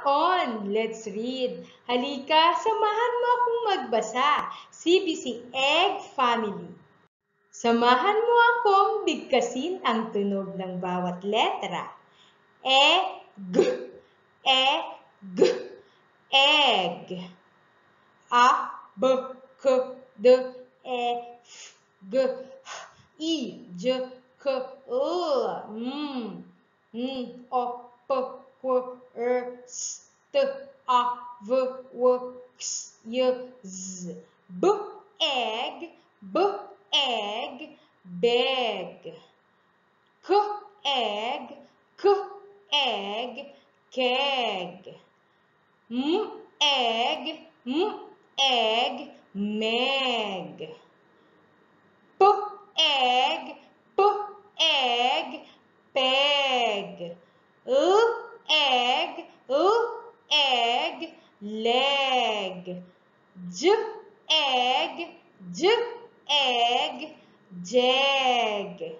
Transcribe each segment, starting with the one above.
on! Let's read. Halika, samahan mo akong magbasa. CBC Egg Family. Samahan mo akong bigkasin ang tunog ng bawat letra. E-g, e-g, egg. A-b-c-d, e-f, g, I-j-k-l. O-p-q-r-s-t-a-v-w-x-y-z. B-egg, b-egg, beg. K-egg, k-egg, keg. M-egg, m-egg, meg. P-egg, p-egg, peg. L-egg, l-egg, leg. J-egg, j-egg, jeg.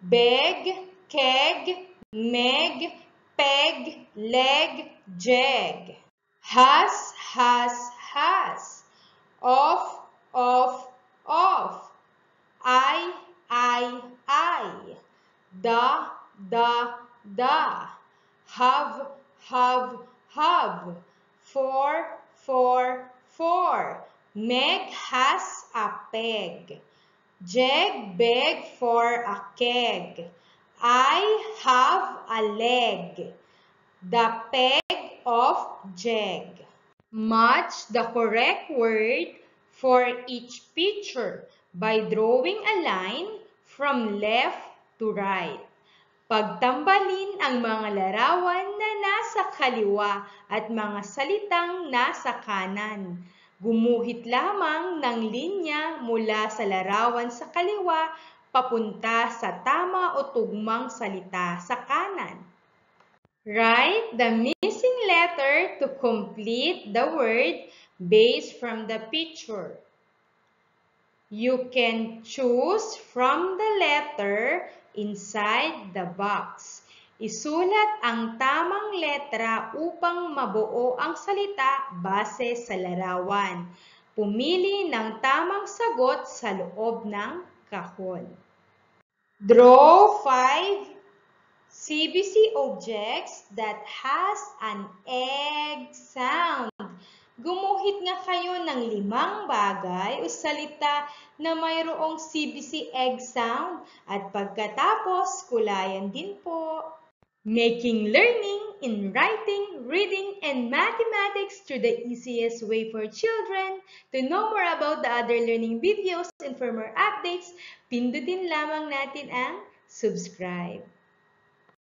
Beg, keg, meg, peg, leg, jeg. Has, has. Off, off. I. Da, have. For. Meg has a peg. Jeg beg for a keg. I have a leg. The peg of jeg. Match the correct word for each picture by drawing a line from left to right. Pagtambalin ang mga larawan na nasa kaliwa at mga salitang nasa kanan. Gumuhit lamang ng linya mula sa larawan sa kaliwa papunta sa tama o tugmang salita sa kanan. Write the missing letter to complete the word based from the picture. You can choose from the letter inside the box. Isulat ang tamang letra upang mabuo ang salita base sa larawan. Pumili ng tamang sagot sa loob ng kahon. Draw 5 CBC objects that has an egg sound. Gumuhit nga kayo ng 5 bagay o salita na mayroong CBC egg sound at pagkatapos kulayan din po. Making learning in writing, reading, and mathematics through the easiest way for children. To know more about the other learning videos and for more updates, pindutin lamang natin ang subscribe.